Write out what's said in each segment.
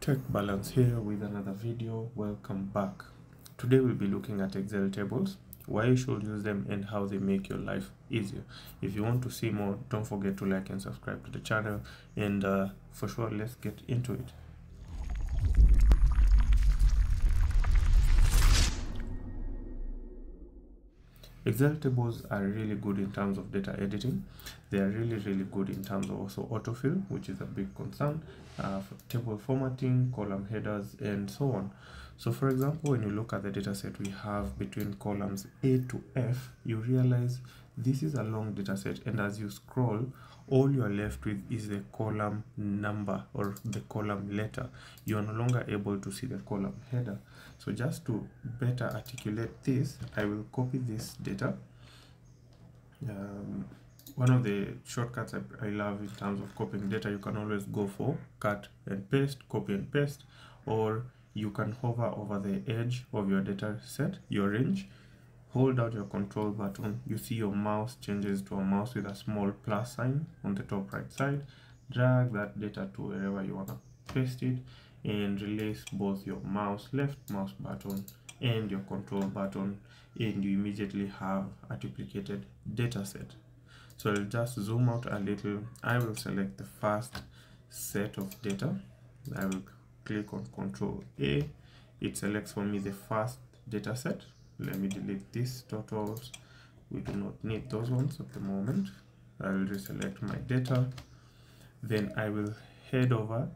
Tech Balance here with another video. Welcome back. Today we'll be looking at Excel tables, why you should use them and how they make your life easier. If you want to see more, don't forget to like and subscribe to the channel, and for sure let's get into it. Excel tables are really good in terms of data editing. They are really good in terms of also autofill, which is a big concern, for table formatting, column headers, and so on. So for example, when you look at the data set we have between columns A to F, you realize this is a long data set, and as you scroll, all you are left with is the column number or the column letter. You are no longer able to see the column header. So just to better articulate this, I will copy this data. One of the shortcuts I love in terms of copying data, you can always go for cut and paste, copy and paste, or you can hover over the edge of your data set, your range, hold out your control button, you see your mouse changes to a mouse with a small plus sign on the top right side, drag that data to wherever you want to paste it, and release both your left mouse button and your control button, and you immediately have a duplicated data set. So I'll just zoom out a little. I will select the first set of data. I will click on Control A. It selects for me the first data set. Let me delete these totals. We do not need those ones at the moment. I will reselect my data. Then I will head over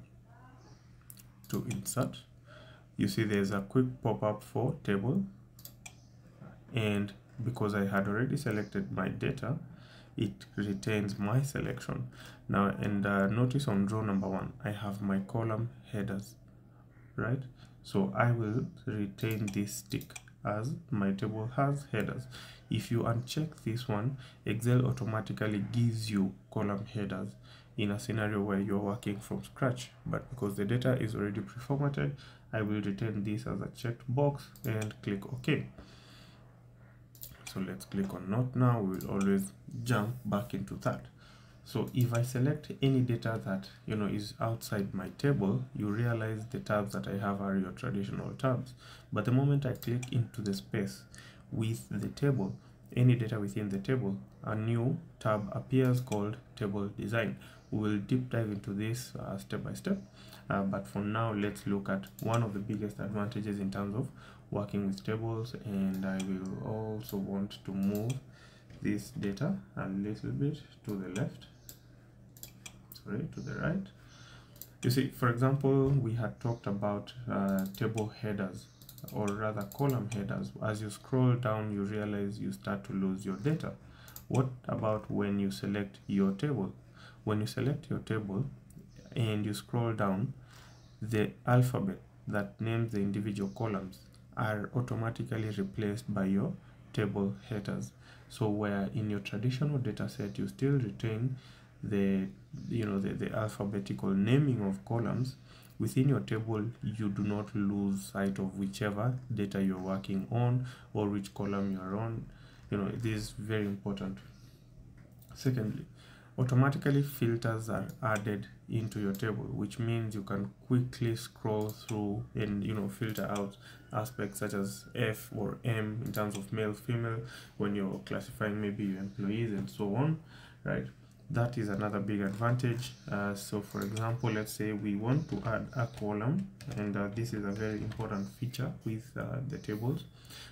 to Insert. You see there's a quick pop-up for table, and because I had already selected my data, it retains my selection now. And notice on row number 1 I have my column headers, right? So I will retain this tick as my table has headers. If you uncheck this one, Excel automatically gives you column headers in a scenario where you're working from scratch, but because the data is already pre-formatted, I will retain this as a checked box and click OK. So let's click on Not Now. We will always jump back into that. So if I select any data that is outside my table, you realize the tabs that I have are your traditional tabs. But the moment I click into the space with the table, any data within the table, a new tab appears called Table Design. We will deep dive into this step by step, but for now let's look at one of the biggest advantages in terms of working with tables. And I will also want to move this data a little bit to the left, to the right. You see, for example, we had talked about table headers, or rather column headers. As you scroll down, you realize you start to lose your data. What about when you select your table? When you select your table and you scroll down, the alphabet that names the individual columns are automatically replaced by your table headers. So where in your traditional data set you still retain the alphabetical naming of columns, within your table you do not lose sight of whichever data you're working on or which column you're on. This is very important. Secondly, automatically filters are added into your table, which means you can quickly scroll through and filter out aspects such as F or M in terms of male, female, when you're classifying maybe your employees and so on, right? That is another big advantage. So for example, let's say we want to add a column, and this is a very important feature with the tables.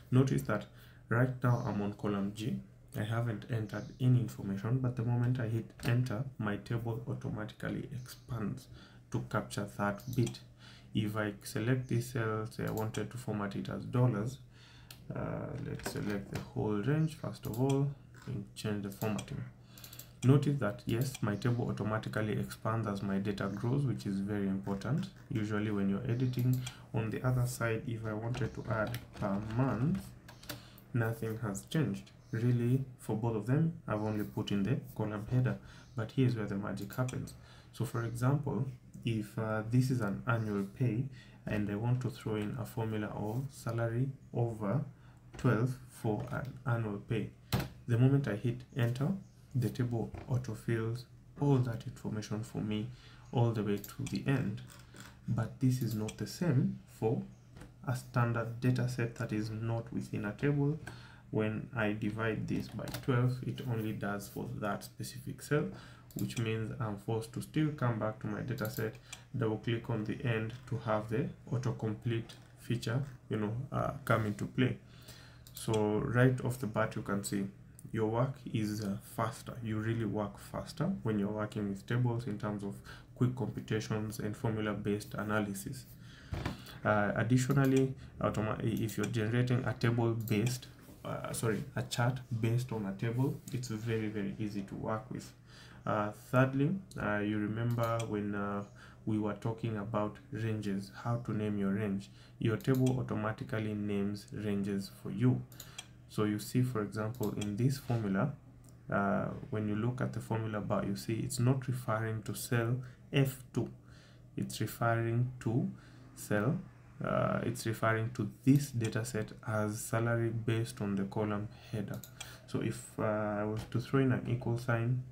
Notice that right now I'm on column G. I haven't entered any information, but the moment I hit enter, my table automatically expands to capture that bit. If I select this cell, say I wanted to format it as dollars, let's select the whole range first of all and change the formatting. Notice that yes, my table automatically expands as my data grows, which is very important usually when you're editing. On the other side, if I wanted to add per month, nothing has changed. Really, for both of them, I've only put in the column header, but here's where the magic happens. So for example, if this is an annual pay and I want to throw in a formula of salary over 12 for an annual pay, the moment I hit enter, the table autofills all that information for me all the way to the end. but this is not the same for a standard data set that is not within a table. When I divide this by 12, it only does for that specific cell, which means I'm forced to still come back to my data set, double click on the end to have the autocomplete feature, come into play. So right off the bat, you can see your work is faster. You really work faster when you're working with tables in terms of quick computations and formula-based analysis. Additionally, if you're generating a chart based on a table, it's very, very easy to work with. Thirdly, you remember when we were talking about ranges, how to name your range. Your table automatically names ranges for you. So you see, for example, in this formula, when you look at the formula bar, you see it's not referring to cell F2. It's referring to cell, it's referring to this data set as salary based on the column header. So if I was to throw in an equal sign,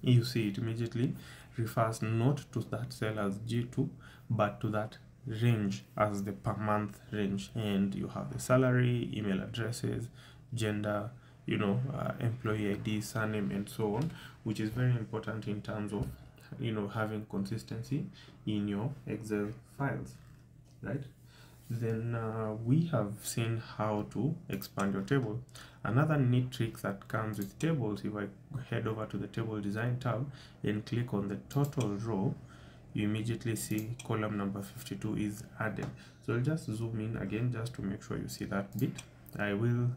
you see it immediately refers not to that cell as G2, but to that range as the per month range. And you have the salary, email addresses, gender, employee ID, surname, and so on, which is very important in terms of having consistency in your Excel files, right? Then we have seen how to expand your table. Another neat trick that comes with tables, if I head over to the table design tab and click on the total row, you immediately see column number 52 is added. So I'll just zoom in again just to make sure you see that bit. I will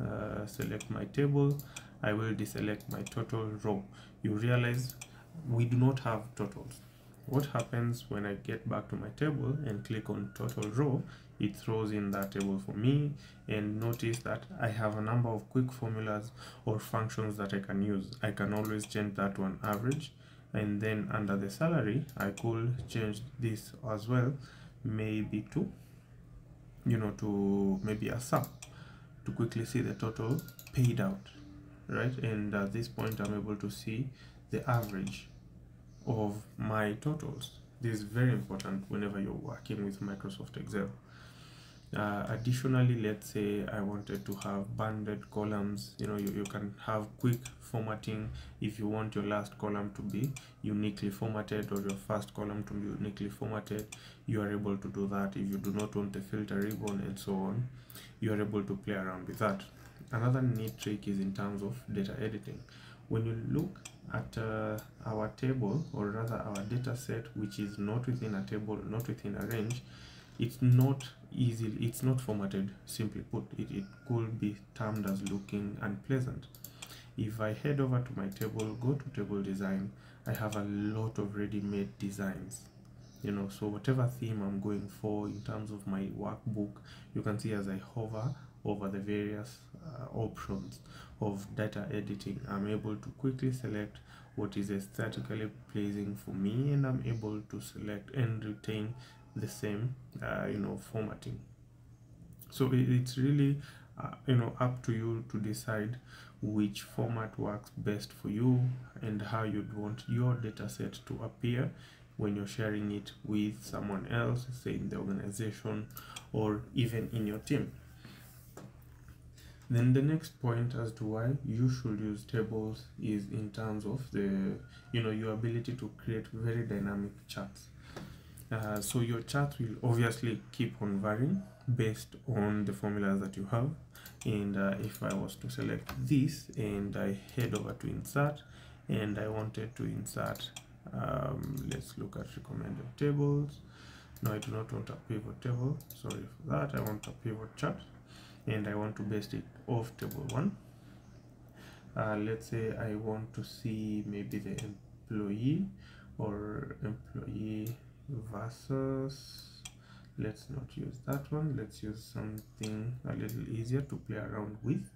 select my table. I will deselect my total row. You realize we do not have totals. What happens when I get back to my table and click on total row? It throws in that table for me, and notice that I have a number of quick formulas or functions that I can use. I can always change that to an average, and then under the salary I could change this as well, maybe to maybe a sum to quickly see the total paid out, right? And at this point I'm able to see the average of my totals. This is very important whenever you're working with Microsoft Excel. Additionally, let's say I wanted to have banded columns. You can have quick formatting. If you want your last column to be uniquely formatted or your first column to be uniquely formatted, you are able to do that. If you do not want the filter ribbon and so on, you are able to play around with that. Another neat trick is in terms of data editing. When you look at our table, or rather our data set, which is not within a table, not within a range, it's not formatted. Simply put, it could be termed as looking unpleasant. If I head over to my table, go to table design, I have a lot of ready-made designs. So whatever theme I'm going for in terms of my workbook, you can see as I hover over the various options of data editing, I'm able to quickly select what is aesthetically pleasing for me, and I'm able to select and retain the same formatting. So it's really up to you to decide which format works best for you and how you'd want your data set to appear when you're sharing it with someone else, say in the organization or even in your team. Then the next point as to why you should use tables is in terms of the your ability to create very dynamic charts. So your chart will obviously keep on varying based on the formulas that you have. And if I was to select this and I head over to insert, and I wanted to insert, let's look at recommended tables. No, I do not want a pivot table, sorry for that. I want a pivot chart, and I want to base it off table 1. Let's say I want to see maybe the employee versus, let's not use that one, let's use something a little easier to play around with,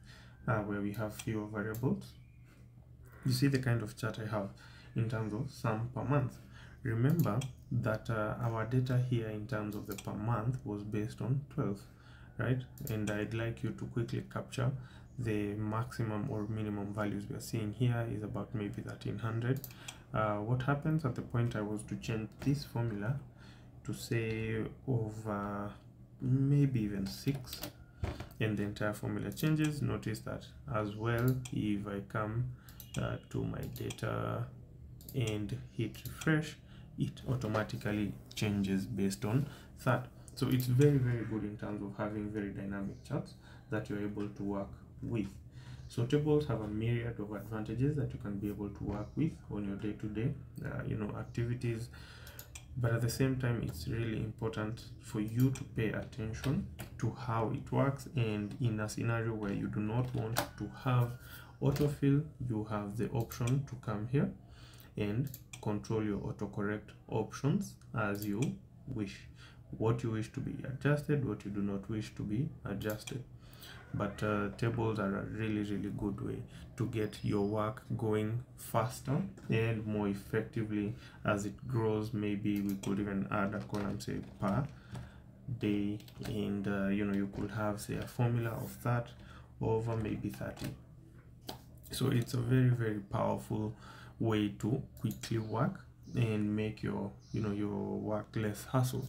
where we have fewer variables. You see the kind of chart I have in terms of sum per month. Remember that our data here in terms of the per month was based on 12, right? And I'd like you to quickly capture the maximum or minimum values we are seeing here is about maybe 1300. What happens at the point I was to change this formula, to say over maybe even 6, and the entire formula changes. Notice that as well, if I come to my data and hit refresh, it automatically changes based on that. So it's very, very good in terms of having very dynamic charts that you're able to work with. So tables have a myriad of advantages that you can be able to work with on your day-to-day activities, but at the same time, it's really important for you to pay attention to how it works. And in a scenario where you do not want to have autofill, you have the option to come here and control your autocorrect options as you wish. What you wish to be adjusted, what you do not wish to be adjusted. But tables are a really, really good way to get your work going faster and more effectively as it grows. Maybe we could even add a column, say per day, and you could have, say, a formula of that over maybe 30. So it's a very, very powerful way to quickly work and make your work less hassle,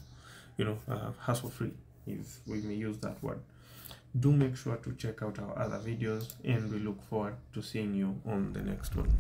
hassle free, if we may use that word. Do make sure to check out our other videos, and we look forward to seeing you on the next one.